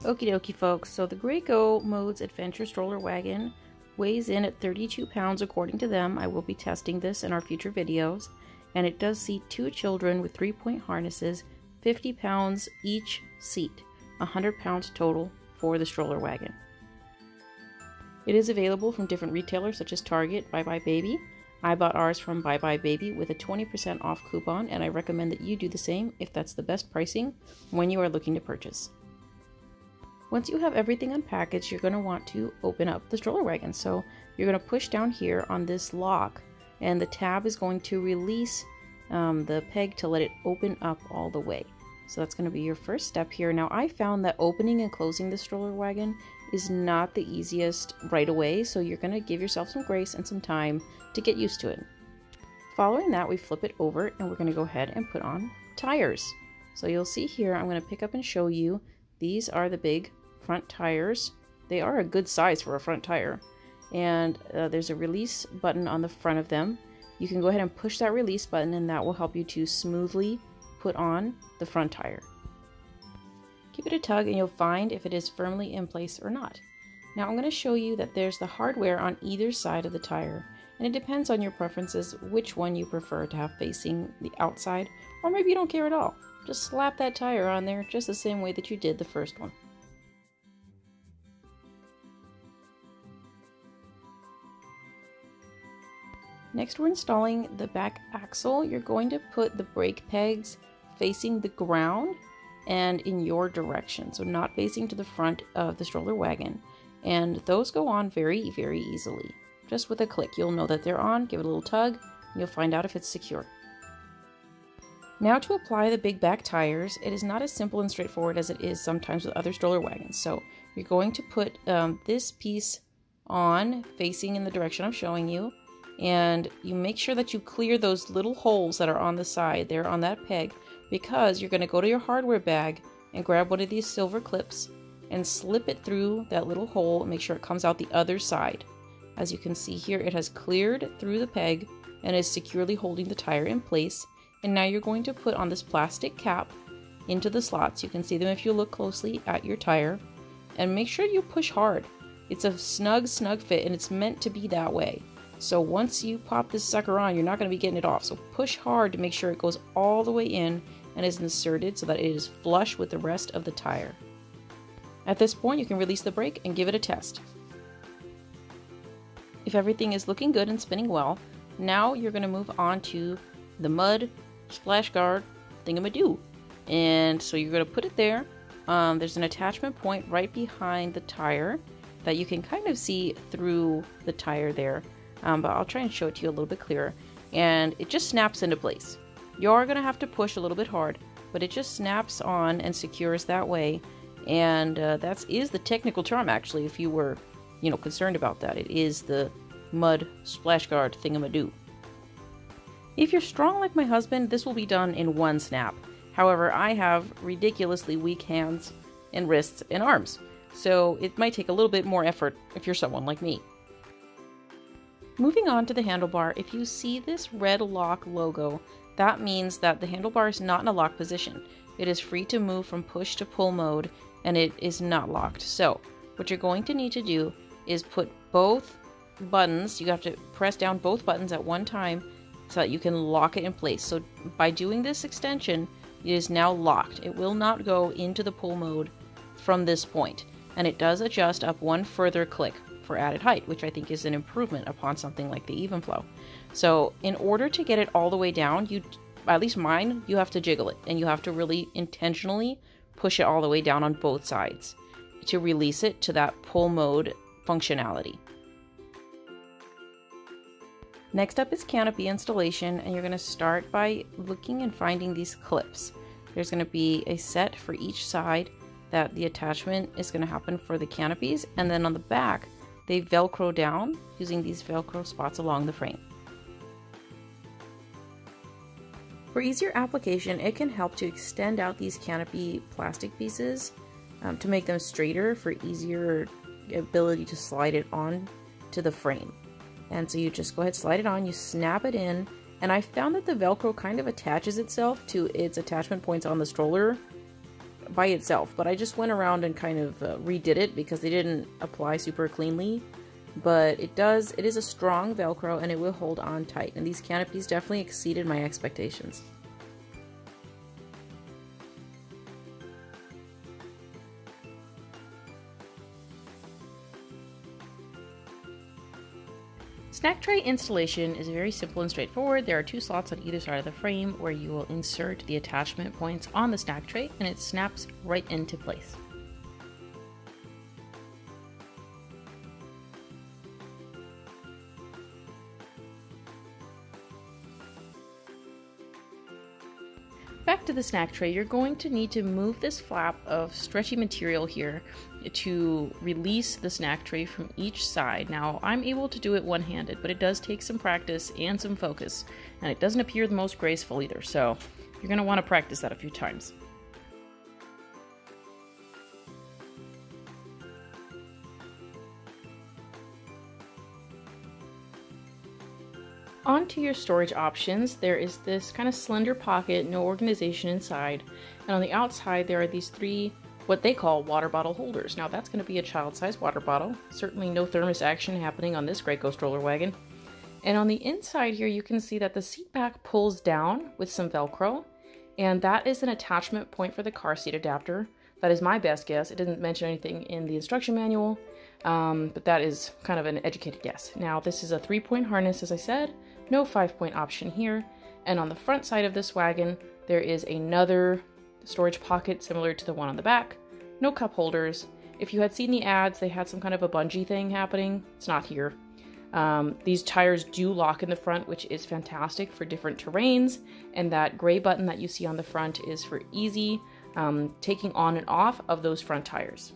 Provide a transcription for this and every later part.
Okie dokie folks, so the Graco Modes Adventure Stroller Wagon weighs in at 32 pounds according to them. I will be testing this in our future videos. And it does seat 2 children with 3-point harnesses, 50 pounds each seat, 100 pounds total for the stroller wagon. It is available from different retailers such as Target, Bye Bye Baby. I bought ours from Bye Bye Baby with a 20% off coupon, and I recommend that you do the same if that's the best pricing when you are looking to purchase. Once you have everything unpackaged, you're going to want to open up the stroller wagon. So you're going to push down here on this lock, and the tab is going to release the peg to let it open up all the way. So that's going to be your first step here. Now I found that opening and closing the stroller wagon is not the easiest right away, so you're going to give yourself some grace and some time to get used to it. Following that, we flip it over and we're going to go ahead and put on tires. So you'll see here, I'm going to pick up and show you, these are the big front tires. They are a good size for a front tire. And there's a release button on the front of them. You can go ahead and push that release button and that will help you to smoothly put on the front tire. Give it a tug and you'll find if it is firmly in place or not. Now I'm going to show you that there's the hardware on either side of the tire, and it depends on your preferences which one you prefer to have facing the outside, or maybe you don't care at all. Just slap that tire on there just the same way that you did the first one. Next, we're installing the back axle. You're going to put the brake pegs facing the ground and in your direction, so not facing to the front of the stroller wagon. And those go on very, very easily. Just with a click, you'll know that they're on, give it a little tug, and you'll find out if it's secure. Now to apply the big back tires, it is not as simple and straightforward as it is sometimes with other stroller wagons. So you're going to put this piece on, facing in the direction I'm showing you, and you make sure that you clear those little holes that are on the side there on that peg, because you're going to go to your hardware bag and grab one of these silver clips and slip it through that little hole and make sure it comes out the other side. As you can see here, it has cleared through the peg and is securely holding the tire in place. And now you're going to put on this plastic cap into the slots. You can see them if you look closely at your tire, and make sure you push hard. It's a snug fit, and it's meant to be that way. So once you pop this sucker on, you're not going to be getting it off. So push hard to make sure it goes all the way in and is inserted so that it is flush with the rest of the tire. At this point, you can release the brake and give it a test. If everything is looking good and spinning well, now you're going to move on to the mud splash guard thingamadoo. And so you're going to put it there. There's an attachment point right behind the tire that you can kind of see through the tire there. But I'll try and show it to you a little bit clearer. And it just snaps into place. You are going to have to push a little bit hard, but it just snaps on and secures that way. And that is the technical term, actually, if you were, concerned about that. It is the mud splash guard thingamadoo. If you're strong like my husband, this will be done in one snap. However, I have ridiculously weak hands and wrists and arms, so it might take a little bit more effort if you're someone like me. Moving on to the handlebar, if you see this red lock logo, that means that the handlebar is not in a lock position. It is free to move from push to pull mode, and it is not locked. So what you're going to need to do is put both buttons, you have to press down both buttons at one time so that you can lock it in place. So by doing this extension, it is now locked. It will not go into the pull mode from this point, and it does adjust up one further click for added height, which I think is an improvement upon something like the even flow. So in order to get it all the way down, at least mine, you have to jiggle it, and you have to really intentionally push it all the way down on both sides to release it to that pull mode functionality. Next up is canopy installation, and you're going to start by looking and finding these clips. There's going to be a set for each side that the attachment is going to happen for the canopies, and then on the back they velcro down using these velcro spots along the frame. For easier application, it can help to extend out these canopy plastic pieces to make them straighter for easier ability to slide it on to the frame. And so you just go ahead, slide it on, you snap it in, and I found that the Velcro kind of attaches itself to its attachment points on the stroller by itself, but I just went around and kind of redid it because they didn't apply super cleanly. But it is a strong Velcro and it will hold on tight, and these canopies definitely exceeded my expectations. Snack tray installation is very simple and straightforward. There are 2 slots on either side of the frame where you will insert the attachment points on the snack tray, and it snaps right into place. Back to the snack tray, you're going to need to move this flap of stretchy material here to release the snack tray from each side. Now, I'm able to do it one-handed, but it does take some practice and some focus, and it doesn't appear the most graceful either, so you're going to want to practice that a few times. Onto your storage options, there is this kind of slender pocket, no organization inside, and on the outside there are these 3 what they call water bottle holders. Now that's going to be a child-sized water bottle, certainly no thermos action happening on this Graco stroller wagon. And on the inside here you can see that the seat back pulls down with some Velcro, and that is an attachment point for the car seat adapter. That is my best guess. It didn't mention anything in the instruction manual, but that is kind of an educated guess. Now this is a 3-point harness, as I said. No 5-point option here, and on the front side of this wagon there is another storage pocket similar to the one on the back. No cup holders. If you had seen the ads, they had some kind of a bungee thing happening. It's not here. These tires do lock in the front, which is fantastic for different terrains, and that gray button that you see on the front is for easy taking on and off of those front tires.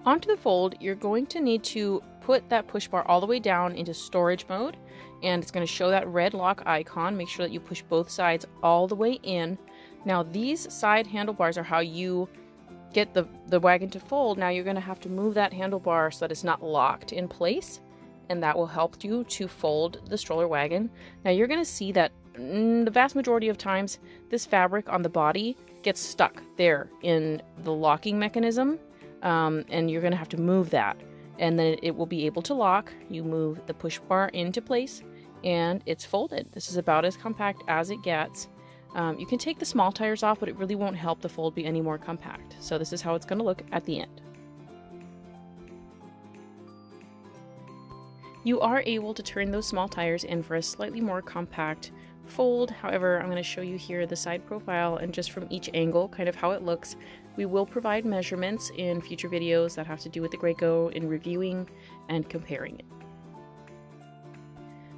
Onto the fold, you're going to need to put that push bar all the way down into storage mode, and it's going to show that red lock icon. Make sure that you push both sides all the way in. Now these side handlebars are how you get the wagon to fold. Now you're going to have to move that handlebar so that it's not locked in place, and that will help you to fold the stroller wagon. Now you're going to see that the vast majority of times this fabric on the body gets stuck there in the locking mechanism. And you're going to have to move that, and then it will be able to lock. You move the push bar into place and it's folded. This is about as compact as it gets. You can take the small tires off, but it really won't help the fold be any more compact. So this is how it's going to look at the end. You are able to turn those small tires in for a slightly more compact fold. However, I'm going to show you here the side profile and just from each angle kind of how it looks. We will provide measurements in future videos that have to do with the Graco in reviewing and comparing it.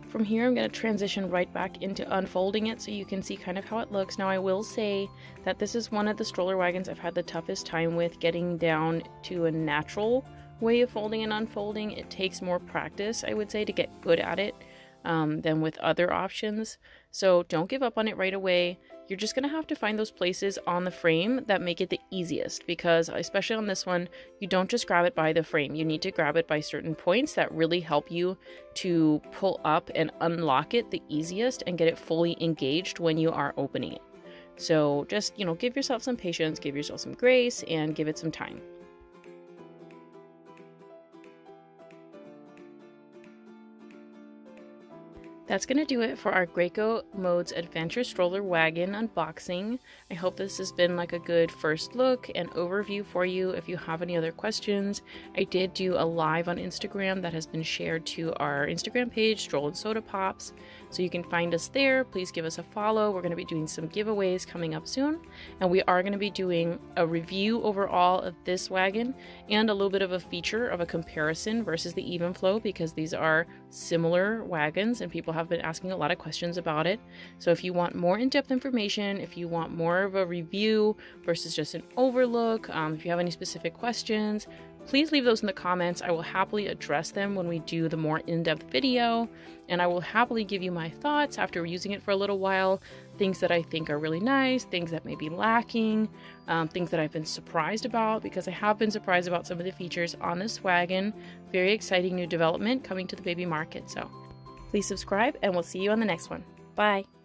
From here, I'm going to transition right back into unfolding it so you can see kind of how it looks. Now, I will say that this is one of the stroller wagons I've had the toughest time with getting down to a natural way of folding and unfolding. It takes more practice, I would say, to get good at it than with other options. So don't give up on it right away. You're just going to have to find those places on the frame that make it the easiest, because especially on this one, you don't just grab it by the frame. You need to grab it by certain points that really help you to pull up and unlock it the easiest and get it fully engaged when you are opening it. So just, give yourself some patience, give yourself some grace, and give it some time. That's going to do it for our Graco Modes Adventure Stroller Wagon unboxing. I hope this has been like a good first look and overview for you. If you have any other questions, I did do a live on Instagram that has been shared to our Instagram page, Stroll and Soda Pops. So you can find us there. Please give us a follow. We're going to be doing some giveaways coming up soon. And we are going to be doing a review overall of this wagon and a little bit of a feature of a comparison versus the Even Flow, because these are similar wagons and people have been asking a lot of questions about it. So if you want more in-depth information, if you want more of a review versus just an overlook, if you have any specific questions, please leave those in the comments. I will happily address them when we do the more in-depth video, and I will happily give you my thoughts after using it for a little while, things that I think are really nice, things that may be lacking, things that I've been surprised about, because I have been surprised about some of the features on this wagon. Very exciting new development coming to the baby market, so please subscribe and we'll see you on the next one. Bye!